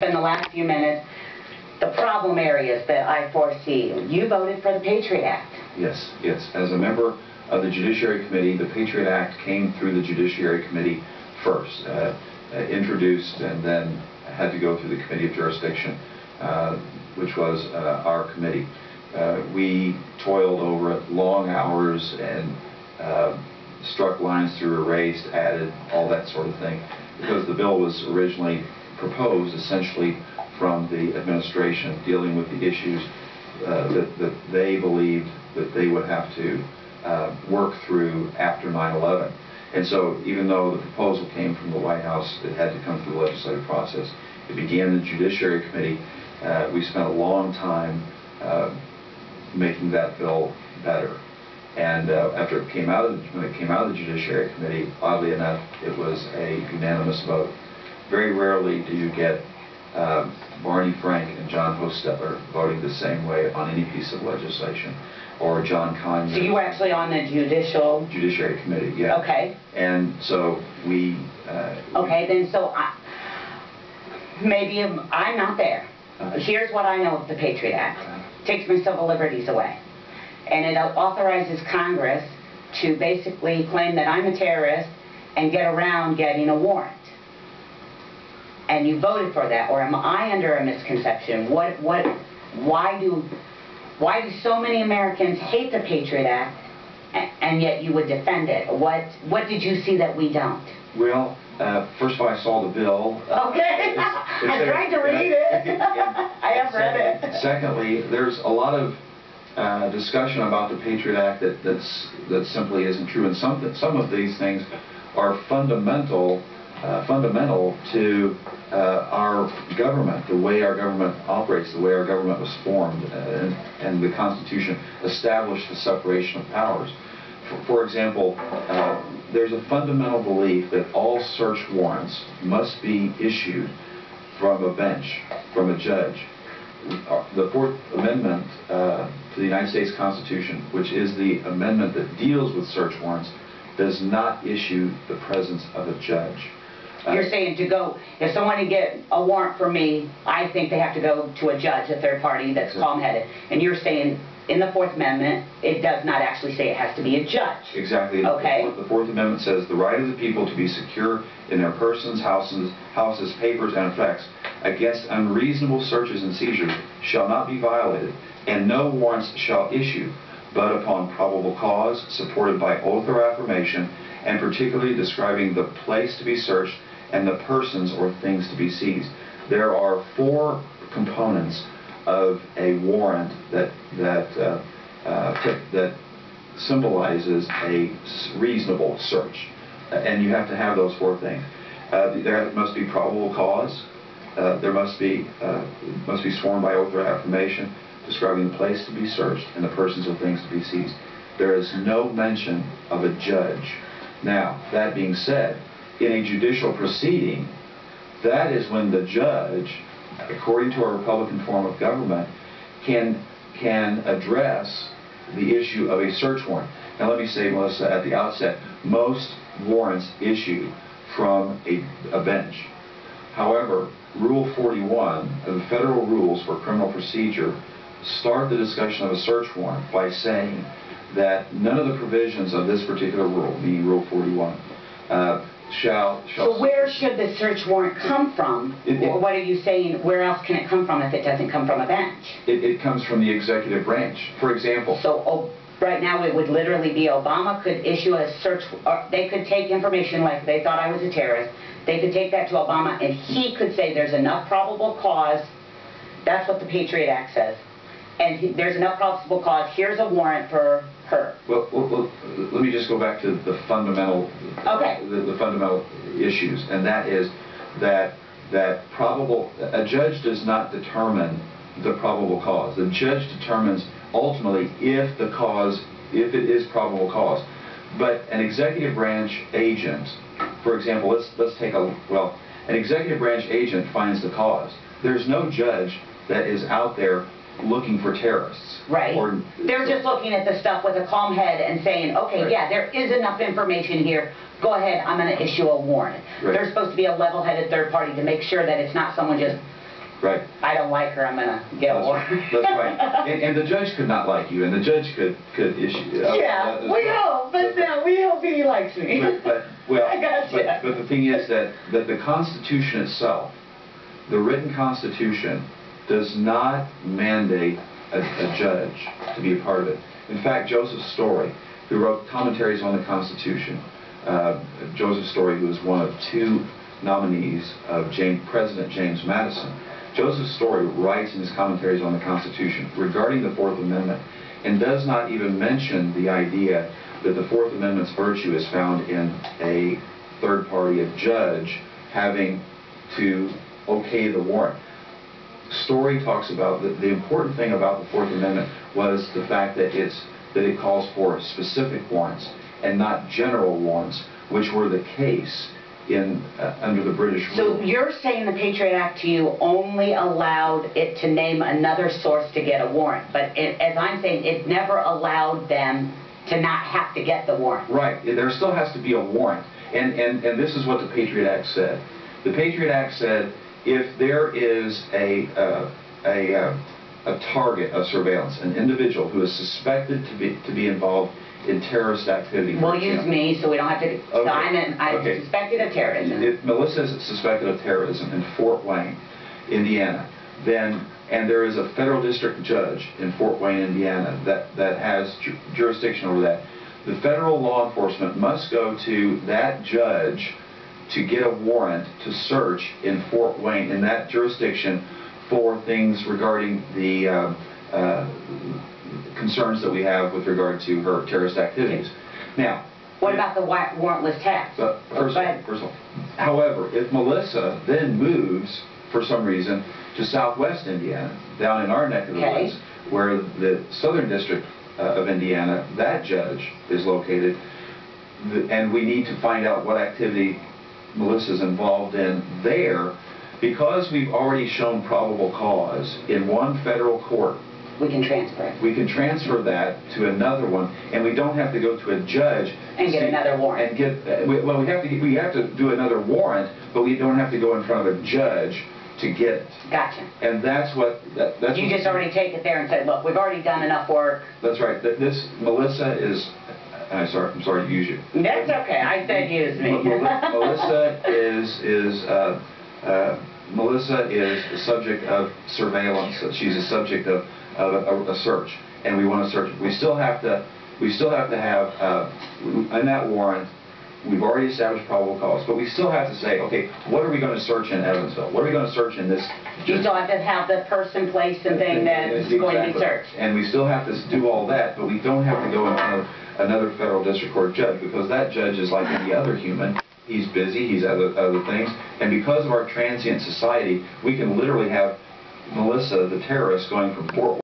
In the last few minutes, the problem areas that I foresee. You voted for the Patriot Act. Yes, yes. As a member of the Judiciary Committee, the Patriot Act came through the Judiciary Committee first, introduced and then had to go through the Committee of Jurisdiction, which was our committee. We toiled over it long hours and struck lines through, erased, added, all that sort of thing, because the bill was originally proposed essentially from the administration dealing with the issues that they believed that they would have to work through after 9/11. And so even though the proposal came from the White House, it had to come through the legislative process. It began in the Judiciary Committee. We spent a long time making that bill better. And after it came out of when it came out of the Judiciary Committee, oddly enough, it was a unanimous vote. Very rarely do you get Barney Frank and John Hostettler voting the same way on any piece of legislation, or John Conyers. So you were actually on the Judiciary Committee, yeah. Okay. And so we... okay, then so maybe I'm not there. Here's what I know of the Patriot Act. It takes my civil liberties away. And it authorizes Congress to basically claim that I'm a terrorist and get around getting a warrant. And you voted for that, or am I under a misconception? Why do so many Americans hate the Patriot Act, and yet you would defend it? What did you see that we don't? Well, first of all, I saw the bill. Okay, I tried to read it. I have read it. Secondly, there's a lot of discussion about the Patriot Act that simply isn't true, and some of these things are fundamental to our government, the way our government operates, the way our government was formed, and the Constitution established the separation of powers. For example, there's a fundamental belief that all search warrants must be issued from a bench, from a judge. The Fourth Amendment to the United States Constitution, which is the amendment that deals with search warrants, does not issue the presence of a judge. You're saying to go, if someone to get a warrant for me, I think they have to go to a judge, a third party that's calm-headed. And you're saying in the Fourth Amendment, it does not actually say it has to be a judge. Exactly. Okay. The Fourth Amendment says the right of the people to be secure in their persons, houses, papers, and effects against unreasonable searches and seizures shall not be violated, and no warrants shall issue, but upon probable cause, supported by oath or affirmation, and particularly describing the place to be searched and the persons or things to be seized. There are four components of a warrant that symbolizes a reasonable search, and you have to have those four things. There must be probable cause. There must be sworn by oath or affirmation, describing the place to be searched and the persons or things to be seized. There is no mention of a judge. Now, that being said, in a judicial proceeding, that is when the judge, according to our Republican form of government, can address the issue of a search warrant. Now let me say, Melissa, at the outset, most warrants issue from a bench. However, Rule 41 of the Federal Rules for Criminal Procedure start the discussion of a search warrant by saying that none of the provisions of this particular rule, meaning Rule 41, shall... So where should the search warrant come from? Or what are you saying, where else can it come from if it doesn't come from a bench? It comes from the executive branch. For example... So right now it would literally be Obama could issue a search, or they could take information like they thought I was a terrorist, they could take that to Obama and he could say there's enough probable cause, that's what the Patriot Act says, and there's enough probable cause, here's a warrant for her. Well, let me just go back to the fundamental, the fundamental issues, and that is that a judge does not determine the probable cause. The judge determines ultimately if it is probable cause. But an executive branch agent, for example, let's take an executive branch agent finds the cause. There's no judge that is out there looking for terrorists. Right. They're just looking at the stuff with a calm head and saying, okay, right, yeah, there is enough information here. Go ahead, I'm going to issue a warrant. Right. There's supposed to be a level-headed third party to make sure that it's not someone just Right. I don't like her, I'm going to get a warrant. That's right. And the judge could not like you, and the judge could issue... yeah, we hope, but no, we hope he likes me. Well, I gotcha. but the thing is that the Constitution itself, the written Constitution, does not mandate a judge to be a part of it. In fact, Joseph Story, who wrote commentaries on the Constitution, Joseph Story, who was one of two nominees of President James Madison, Joseph Story writes in his commentaries on the Constitution regarding the Fourth Amendment and does not even mention the idea that the Fourth Amendment's virtue is found in a third party, a judge, having to okay the warrant. Story talks about the important thing about the Fourth Amendment was the fact that it calls for specific warrants and not general warrants, which were the case under the British rule. So you're saying the Patriot Act to you only allowed it to name another source to get a warrant, but as I'm saying, it never allowed them to not have to get the warrant. Right. There still has to be a warrant. And this is what the Patriot Act said. The Patriot Act said if there is a target of surveillance, an individual who is suspected to be involved in terrorist activity. We'll use me so we don't have to... So I'm suspected of terrorism. If Melissa is suspected of terrorism in Fort Wayne, Indiana, and there is a federal district judge in Fort Wayne, Indiana that has jurisdiction over that, the federal law enforcement must go to that judge to get a warrant to search in Fort Wayne, in that jurisdiction, for things regarding the concerns that we have with regard to her terrorist activities. Now, what about the warrantless tax? First of all, however, if Melissa then moves, for some reason, to Southwest Indiana, down in our neck of the woods, where the Southern District of Indiana, that judge is located, and we need to find out what activity Melissa's involved in there, because we've already shown probable cause in one federal court. We can transfer it. We can transfer that to another one, and we don't have to go to a judge and get another warrant. Well, we have to do another warrant, but we don't have to go in front of a judge to get it. Gotcha. And that's what you just already take it there and say, look, we've already done enough work. That's right. Melissa is. I'm sorry to use you. That's okay. I said use me. Melissa is the subject of surveillance. She's a subject of a search, and we want to search. We still have to have in that warrant. We've already established probable cause, but we still have to say, okay, what are we going to search in Evansville? What are we going to search in this? You still have to have the person, place, and thing that's going to be searched. And we still have to do all that, but we don't have to go in front of another federal district court judge, because that judge is like any other human. He's busy, he's other things, and because of our transient society, we can literally have Melissa, the terrorist, going from Fort